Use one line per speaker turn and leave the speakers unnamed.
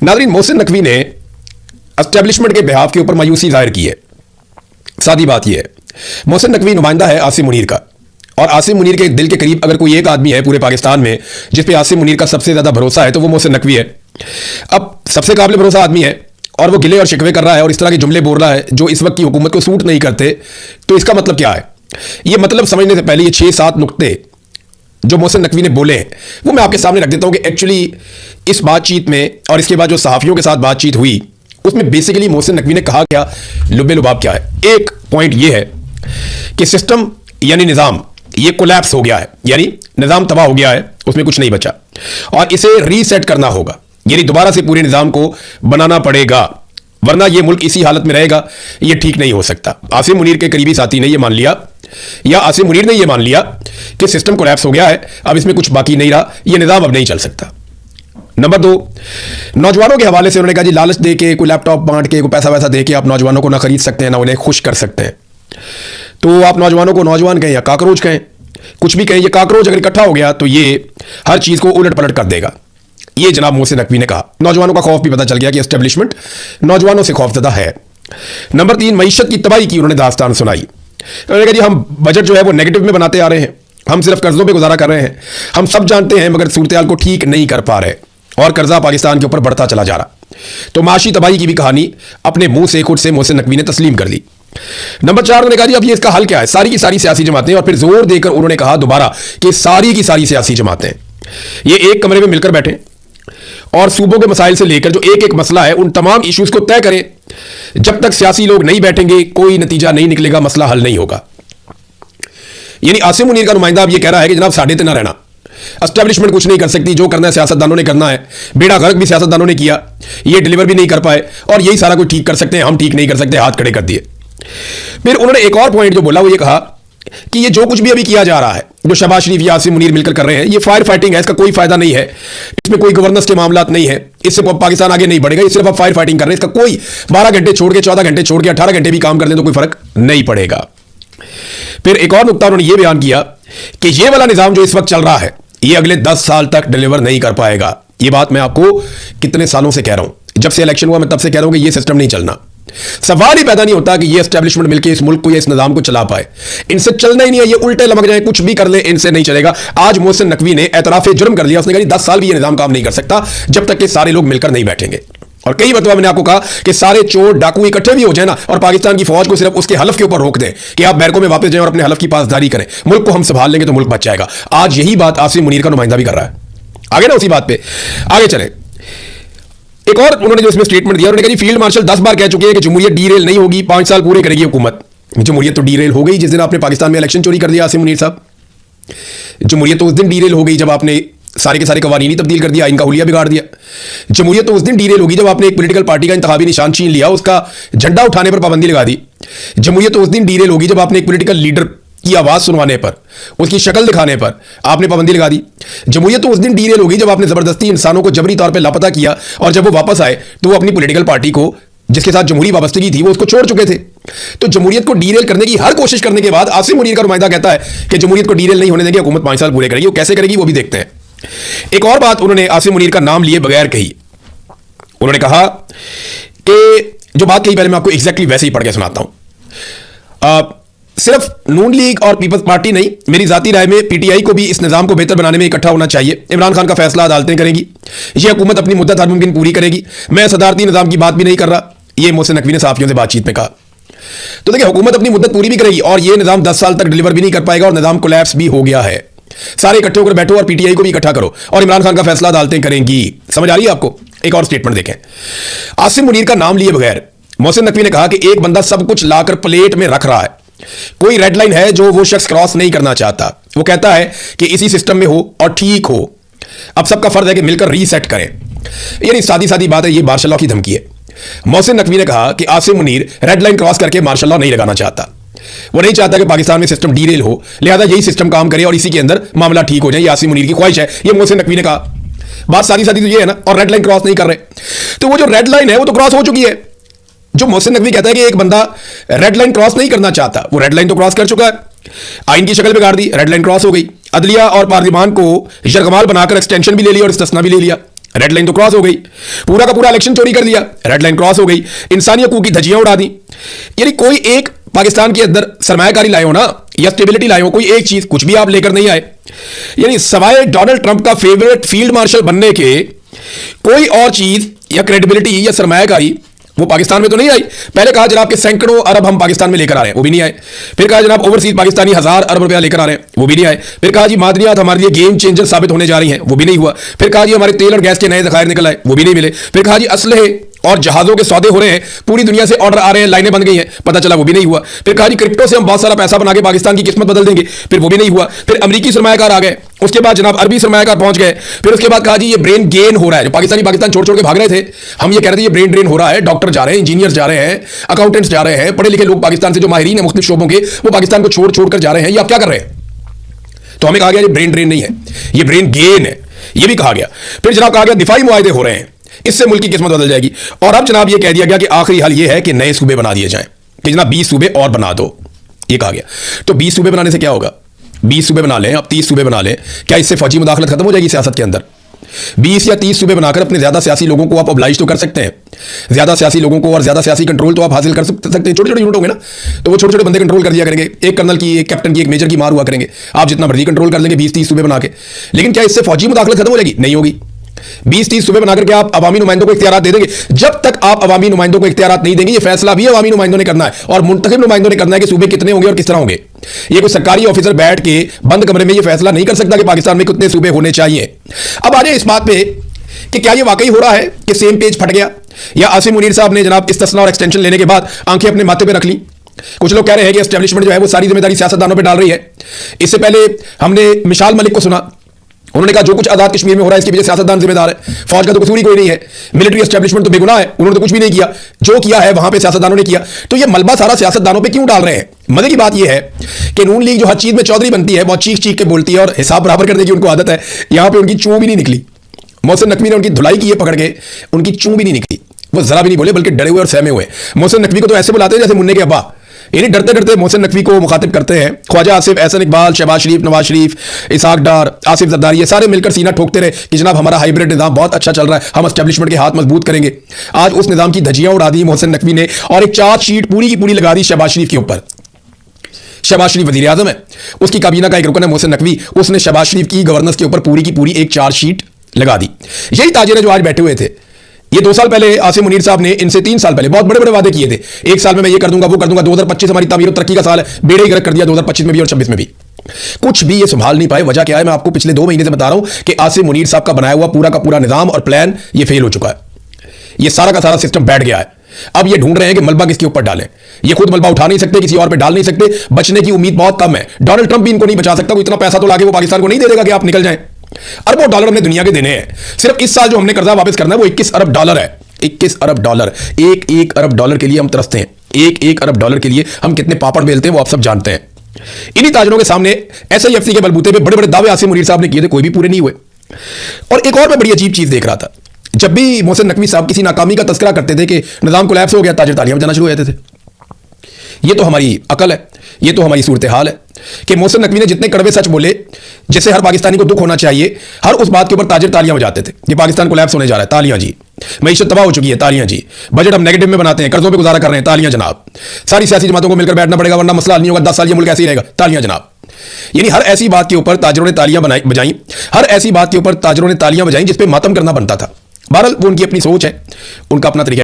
नाज़रीन, मोहसिन नकवी ने एस्टेब्लिशमेंट के बिहाफ के ऊपर मायूसी जाहिर की है। सादी बात यह है, मोहसिन नकवी नुमाइंदा है आसिम मुनीर का, और आसिम मुनीर के दिल के करीब अगर कोई एक आदमी है पूरे पाकिस्तान में जिस पे आसिम मुनीर का सबसे ज्यादा भरोसा है तो वो मोहसिन नकवी है। अब सबसे काबिल भरोसा आदमी है और वो गिले और शिकवे कर रहा है और इस तरह के जुमले बोल रहा है जो इस वक्त की हुकूमत को सूट नहीं करते, तो इसका मतलब क्या है? ये मतलब समझने से पहले ये 6-7 नुक्ते जो मोहसिन नकवी ने बोले हैं वो मैं आपके सामने रख देता हूं कि एक्चुअली इस बातचीत में और इसके बाद जो सहाफियों के साथ बातचीत हुई उसमें बेसिकली मोहसिन नकवी ने कहा क्या, लुब्बे लुबाब क्या है। एक पॉइंट ये है कि सिस्टम यानी निज़ाम ये कोलैप्स हो गया है, यानी निज़ाम तबाह हो गया है, उसमें कुछ नहीं बचा और इसे रीसेट करना होगा, यानी दोबारा से पूरे निज़ाम को बनाना पड़ेगा, वरना ये मुल्क इसी हालत में रहेगा, ये ठीक नहीं हो सकता। आसिम मुनीर के करीबी साथी ने ये मान लिया या आसिम मुनीर ने ये मान लिया कि सिस्टम कोलैप्स हो गया है, अब इसमें कुछ बाकी नहीं रहा, ये निज़ाम अब नहीं चल सकता। नंबर 2, नौजवानों के हवाले से उन्होंने कहा जी लालच दे के, कोई लैपटॉप बांट के, कोई पैसा वैसा दे के आप नौजवानों को ना खरीद सकते हैं ना उन्हें खुश कर सकते हैं। तो आप नौजवानों को नौजवान कहें या काकरोच कहें, कुछ भी कहें, ये काकरोच अगर इकट्ठा हो गया तो ये हर चीज़ को उलट पलट कर देगा। ये जनाब मोहसिन नकवी ने कहा। नौजवानों का खौफ भी पता चल गया कि एस्टेब्लिशमेंट नौजवानों से खौफजदा है। नंबर 3, मईशत की तबाही की उन्होंने दास्तान सुनाई। उन्होंने कहा जी हम बजट जो है वो नेगेटिव में बनाते आ रहे हैं, हम सिर्फ कर्जों पे गुजारा कर रहे हैं, हम सब जानते हैं मगर सूरत हाल को ठीक नहीं कर पा रहे और कर्जा पाकिस्तान के ऊपर बढ़ता चला जा रहा। तो माशी तबाही की भी कहानी अपने मुंह से खुद से मोहसिन नकवी ने तस्लीम कर ली। नंबर 4, उन्होंने कहा जी अब ये इसका हल क्या है, सारी की सारी सियासी जमातें, और फिर जोर देकर उन्होंने कहा दोबारा कि सारी की सारी सियासी जमातें ये एक कमरे में मिलकर बैठे और सूबों के मसाइल से लेकर जो एक एक मसला है उन तमाम इश्यूज को तय करें। जब तक सियासी लोग नहीं बैठेंगे कोई नतीजा नहीं निकलेगा, मसला हल नहीं होगा। यानी आसिम मुनीर का नुमाइंदा अब ये कह रहा है कि जनाब साढ़े ना रहना, एस्टेब्लिशमेंट कुछ नहीं कर सकती, जो करना है सियासतदानों ने करना है, बेड़ा गर्क भी सियासतदानों ने किया, ये डिलीवर भी नहीं कर पाए और यही सारा कुछ ठीक कर सकते हैं, हम ठीक नहीं कर सकते, हाथ खड़े कर दिए। फिर उन्होंने एक और पॉइंट जो बोला वो ये कहा कि ये जो कुछ भी अभी किया जा रहा है, जो शहबाज शरीफ या आसिम मुनीर मिलकर कर रहे हैं, ये फायर फाइटिंग है, इसका कोई फायदा नहीं है, इसमें कोई गवर्नेंस के मामलात नहीं है, इससे पाकिस्तान आगे नहीं बढ़ेगा, ये सिर्फ आप फायर फाइटिंग कर रहे हैं, इसका कोई 12 घंटे छोड़ के 14 घंटे छोड़ के 18 घंटे भी काम कर दें तो कोई फर्क नहीं पड़ेगा। फिर एक और नुकता उन्होंने ये बयान किया कि ये वाला निजाम जो इस वक्त चल रहा है ये अगले 10 साल तक डिलीवर नहीं कर पाएगा। ये बात मैं आपको कितने सालों से कह रहा हूं, जब से इलेक्शन हुआ मैं तब से कह रहा हूं कि ये सिस्टम नहीं चलना। सवाल ही पैदा नहीं होता कि ये एस्टेब्लिशमेंट मिलकर इस मुल्क को या इस निजाम को चला पाए, इनसे चलना ही नहीं है, ये उल्टे लमक जाए, कुछ भी कर ले इनसे नहीं चलेगा। आज मोहसिन नकवी ने एतराफे जुर्म कर लिया, उसने कहा 10 साल भी ये निजाम काम नहीं कर सकता जब तक कि सारे लोग मिलकर नहीं बैठेंगे। और कई मरतबा मैंने आपको कहा कि सारे चोर डाकू इकट्ठे भी हो जाए ना और पाकिस्तान की फौज को सिर्फ उसके हलफ के ऊपर रोक दें कि आप बैरकों में वापस जाएं और अपने हलफ की पासदारी करें, मुल्क को हम संभाल लेंगे तो मुल्क बच जाएगा। आज यही बात आसिम मुनीर का नुमाइंदा भी कर रहा है। आगे ना उसी बात पे आगे चले। एक और उन्होंने जो इसमें स्टेटमेंट दिया, उन्होंने कहा फील्ड मार्शल 10 बार कह चुके हैं कि जमहूरियत डीरेल नहीं होगी, 5 साल पूरे करेगी हुकूमत। जमहूरियत तो डीरेल हो गई जिस दिन आपने पाकिस्तान में इलेक्शन चोरी कर दिया आसिम मुनीर साहब। जमहूरियत तो उस दिन डीरेल हो गई जब आपने सारे के सारे कवानीन ही तब्दील कर दिया, इनका हुलिया बिगाड़ दिया। जमहूरियत तो उस दिन डीरेल होगी जब आपने एक पॉलिटिकल पार्टी का इंतखाबी निशान छीन लिया, उसका झंडा उठाने पर पाबंदी लगा दी। जमहूरियत तो उस दिन डीरेल होगी जब आपने एक पॉलिटिकल लीडर की आवाज सुनवाने पर, उसकी शक्ल दिखाने पर आपने पाबंदी लगा दी। जमहूरियत तो उस दिन डीरेल होगी जब आपने जबरदस्ती इंसानों को जबरी तौर पर लापता किया और जब वो वापस आए तो वो अपनी पॉलिटिकल पार्टी को जिसके साथ जमहूरी वाबस्तगी थी वो उसको छोड़ चुके थे। तो जमहूरियत को डीरेल करने की हर कोशिश करने के बाद आसिम मुनीर का नुमाइंदा कहता है कि जमहूरियत को डीरेल नहीं होने देंगे, हुकूमत 5 साल पूरे करेगी। वो कैसे करेगी वो भी देखते हैं। एक और बात उन्होंने आसिम मुनीर का नाम लिए बगैर कही, उन्होंने कहा कि जो बात कही पहले मैं आपको एग्जैक्टली वैसे ही पढ़ के सुनाता हूं। सिर्फ नून लीग और पीपल्स पार्टी नहीं, मेरी जाती राय में पीटीआई को भी इस निजाम को बेहतर बनाने में इकट्ठा होना चाहिए। इमरान खान का फैसला अदालतें करेंगी, यह हुकूमत अपनी मुद्दत हर मुमकिन पूरी करेगी। मैं सदारती निजाम की बात भी नहीं कर रहा, यह मोहसिन नकवी ने सहाफियों से बातचीत में कहा। तो देखिए हुकूमत अपनी मुद्दत पूरी भी करेगी और यह निजाम 10 साल तक डिलीवर भी नहीं कर पाएगा और निजाम कोलैप्स भी हो गया है। सारे इकट्ठे होकर बैठो और पीटीआई को भी इकट्ठा करो और इमरान खान का फैसला अदालतें करेंगी। समझ आ रही है आपको? एक और स्टेटमेंट देखें। आसिम मुनीर का नाम लिए बगैर मोहसिन नकवी ने कहा कि एक बंदा सब कुछ लाकर प्लेट में रख रहा है, कोई रेड लाइन है जो वो शख्स क्रॉस नहीं करना चाहता। वो कहता है कि इसी सिस्टम में हो और ठीक हो, अब सबका फर्ज है कि मिलकर रीसेट करें। यानी सादी सादी बात है, ये मार्शल लॉ की धमकी है। मोहसिन नकवी ने कहा कि Asim Munir red line cross करके मार्शल लॉ नहीं लगाना चाहता, वो नहीं चाहता कि पाकिस्तान में सिस्टम डीरेल हो, लिहाजा यही सिस्टम काम करे और इसी के अंदर मामला ठीक हो जाए। ये आसिम मुनीर की ख्वाहिश है, ये मोहसिन नकवी ने कहा। बात सादी सादी तो ये है ना, और रेड लाइन क्रॉस नहीं कर रहे, तो वो जो रेड लाइन है वो तो क्रॉस हो चुकी है। जो मोहसिन नकवी कहता है कि एक बंदा रेड लाइन क्रॉस नहीं करना चाहता, वो रेड लाइन तो क्रॉस कर चुका है, आइन की शक्ल बिगाड़ दी, रेड लाइन क्रॉस हो गई। अदलिया और पार्लिमान को यरगमाल बनाकर एक्सटेंशन भी ले लिया और इस्तिस्ना भी ले लिया। रेड लाइन तो क्रॉस हो गई, पूरा का पूरा इलेक्शन चोरी कर दिया, रेड लाइन क्रॉस हो गई, इंसानी हकूक की धज्जियां उड़ा दी। यानी कोई एक पाकिस्तान के अंदर सरमायाकारी लाए हो ना, या स्टेबिलिटी लाए हो, कोई एक चीज कुछ भी आप लेकर नहीं आए। यानी सवाए डोनाल्ड ट्रंप का फेवरेट फील्ड मार्शल बनने के कोई और चीज या क्रेडिबिलिटी या सरमायाकारी वो पाकिस्तान में तो नहीं आई। पहले कहा जनाब के सैकड़ों अरब हम पाकिस्तान में लेकर आ रहे हैं, वो भी नहीं आए। फिर कहा जनाब ओवरसीज पाकिस्तानी 1000 अरब रुपया लेकर आ रहे हैं, वो भी नहीं आए। फिर कहा जी मादनियात हमारे लिए गेम चेंजर साबित होने जा रही हैं, वो भी नहीं हुआ। फिर कहा जी हमारे तेल और गैस के नए जखायर निकल आए, वो भी नहीं मिले। फिर कहा जी असलहे और जहाजों के सौदे हो रहे हैं, पूरी दुनिया से ऑर्डर आ रहे हैं, लाइनें बन गई हैं, पता चला वो भी नहीं हुआ। फिर कहा जी क्रिप्टो से हम बहुत सारा पैसा बना के पाकिस्तान की किस्मत बदल देंगे, फिर वो भी नहीं हुआ। फिर अमेरिकी सरमायाकार आ गए, उसके बाद जनाब अरबी सरमायाकार पहुंच गए। फिर उसके बाद कहा जी ये ब्रेन गेन हो रहा है, जो पाकिस्तान छोड़ छोड़ के भाग रहे थे, हम ये कह रहे थे ये ब्रेन ड्रेन हो रहा है, डॉक्टर जा रहे हैं, इंजीनियर्स जा रहे हैं, अकाउंटेंट्स जा रहे हैं, पढ़े लिखे लोग पाकिस्तान से जो माहिरीन है मुख्तलिफ शोबों के, वो पाकिस्तान को छोड़ छोड़ कर जा रहे हैं, ये आप क्या कर रहे हैं? तो हमें कहा गया ये ब्रेन ड्रेन नहीं है, ये ब्रेन गेन है, ये भी कहा गया। फिर जनाब कहा गया दिफाई मुआहदे हो रहे हैं, इससे मुल्क की किस्मत बदल जाएगी। और अब जनाब ये कह दिया गया कि आखिरी हल ये है कि नए सूबे बना दिए जाएं, कि जनाब 20 सूबे और बना दो, ये कहा गया। तो 20 सूबे बनाने से क्या होगा? 20 सूबे बना लें, अब 30 सूबे बना लें, क्या इससे फौजी मुदाखलत खत्म हो जाएगी सियासत के अंदर? 20 या 30 सूबे बनाकर अपने ज्यादा सियासी लोगों को आप ऑब्लाइज तो कर सकते हैं, ज्यादा सियासी लोगों को और ज्यादा सियासी कंट्रोल तो आप हासिल कर सकते हैं। छोटे छोटे यूनिट होंगे ना, तो वो छोटे छोटे बंदे कंट्रोल कर दिया करेंगे, एक कर्नल की, एक कैप्टन की, एक मेजर की मार हुआ करेंगे, आप जितना मर्जी कंट्रोल कर लेंगे 20-30 सूबे बना के। लेकिन क्या इससे फौजी मुदाखलत खत्म हो जाएगी? नहीं होगी। 20-30 सूबे बनाकर के आप अवामी नुमाइंदों को इख्तियारात दे देंगे। जब तक आप अवामी नुमाइंदों को इख्तियारात नहीं देंगे, ये फैसला भी अवामी नुमाइंदों ने करना है और मुंतखब नुमाइंदों ने करना है कि सूबे कितने होंगे और किस तरह होंगे। ये कोई सरकारी ऑफिसर बैठ के बंद कमरे में ये फैसला नहीं कर सकता कि पाकिस्तान में कितने सूबे होने चाहिए। अब आ जाए इस बात पे कि क्या ये वाकई हो रहा है कि सेम पेज फट गया, या आसिम मुनीर साहब ने जनाब इस्तिस्ना और एक्सटेंशन लेने के बाद आंखें अपने माथे पे रख ली। कुछ लोग कह रहे हैं कि एस्टेब्लिशमेंट जो है वो सारी जिम्मेदारी सियासतदानों पे डाल रही है। इससे पहले हमने मिशाल मलिक को सुना, उन्होंने कहा जो कुछ आजाद कश्मीर में हो रहा है इसके पीछे सियासतदान जिम्मेदार है, फौज का तो कसूर ही कोई नहीं है, मिलिट्री एस्टेब्लिशमेंट तो बेगुनाह है, उन्होंने तो कुछ भी नहीं किया, जो किया है वहां पे सियासतदानों ने किया। तो ये मलबा सारा सियासतदानों पे क्यों डाल रहे हैं? मजे की बात यह है कि नून लीग जो हर चीज में चौधरी बनती है, बहुत चीख चीख के बोलती है और हिसाब बराबर करने की उनको आदत है, यहां पर उनकी चूं भी नहीं निकली। मोहसिन नकवी ने उनकी धुलाई की है पकड़ के, उनकी चूं भी नहीं निकली, वो जरा भी नहीं बोले, बल्कि डरे हुए और सहमे हुए। मोहसिन नकवी को तो ऐसे बुलाते हैं जैसे मुन्ने के अब्बा, यानी डरते डरते मोहसिन नकवी को मुखातिब करते हैं। ख्वाजा आसिफ, एहसन इकबाल, शहबाज शरीफ, नवाज शरीफ, इसाक डार, आसिफ जरदारी, ये सारे मिलकर सीना ठोकते रहे कि जनाब हमारा हाइब्रिड निजाम बहुत अच्छा चल रहा है, हम एस्टेब्लिशमेंट के हाथ मजबूत करेंगे। आज उस निजाम की धज्जियां उड़ा दी मोहसिन नकवी ने और एक चार्जशीट पूरी की पूरी लगा दी शहबाज शरीफ के ऊपर। शहबाज शरीफ वजीर आजम है, उसकी काबीना का एक रुकन है मोहसिन नकवी, उसने शहबाज शरीफ की गवर्नेंस के ऊपर पूरी की पूरी एक चार्जशीट लगा दी। यही ताजिर जो आज बैठे हुए थे, ये 2 साल पहले आसिम मुनीर साहब ने इनसे 3 साल पहले बहुत बड़े बड़े वादे किए थे, 1 साल में मैं ये कर दूंगा वो कर दूंगा, 2025 हमारी तामीर और तरक्की का साल है, बेड़े ही गर्क कर दिया 2025 में भी और 26 में भी। कुछ भी ये संभाल नहीं पाए। वजह क्या है? मैं आपको पिछले 2 महीने से बता रहा हूं कि आसिम मुनीर साहब का बनाया हुआ पूरा का पूरा निजाम और प्लान ये फेल हो चुका है, ये सारा का सारा सिस्टम बैठ गया है। अब ये ढूंढ रहे हैं कि मलबा किसके ऊपर डालें। ये खुद मलबा उठा नहीं सकते, किसी और पे डाल नहीं सकते, बचने की उम्मीद बहुत कम है। डोनाल्ड ट्रंप भी इनको नहीं बचा सकता, वो इतना पैसा तो लाके वो पाकिस्तान को नहीं दे देगा कि आप निकल जाएं। अरबों डॉलर हमने दुनिया के देने हैं, सिर्फ इस साल जो हमने कर्जा वापस करना है वो 21 अरब डॉलर है। 21 अरब डॉलर, एक अरब डॉलर के लिए हम तरसते हैं, एक अरब डॉलर के लिए हम कितने पापड़ बेलते हैं वो आप सब जानते हैं। इन्हीं ताजरों के सामने SIFC के बलबूते पे बड़े बड़े दावे आसिम मुनीर साहब ने किए थे, कोई भी पूरे नहीं हुए। और एक और मैं बड़ी अजीब चीज देख रहा था, जब भी मोहसिन नकवी साहब किसी नाकामी का तस्करा करते थे कि निजाम कोलैप्स हो गया, ताजिर तालियां बजाना शुरू हो जाते थे। ये तो हमारी अकल है, ये तो हमारी सूरत हाल है कि मोहसिन नकवी ने जितने कड़वे सच बोले, जिससे हर पाकिस्तानी को दुख होना चाहिए, हर उस बात के ऊपर ताजिर तालियां बजाते थे कि पाकिस्तान कोलैप्स होने जा रहा है, तालियां जी, मईशत तबाह हो चुकी है, तालियां जी, बजट हम नेगेटिव में बनाते हैं, कर्जों पे गुजारा कर रहे हैं, तालियां जनाब, सारी सियासी जमातों को मिलकर बैठना पड़ेगा वरना मसला हल नहीं होगा, 10 साल ये मुल्क ऐसे ही रहेगा, तालियां जनाब। यानी हर ऐसी बात के ऊपर ताजिरों ने तालियां बजाई, हर ऐसी बात के ऊपर ताजिरों ने तालियां बजाई जिस पे मातम करना बनता था। बहरहाल वो उनकी अपनी सोच है, उनका अपना तरीका।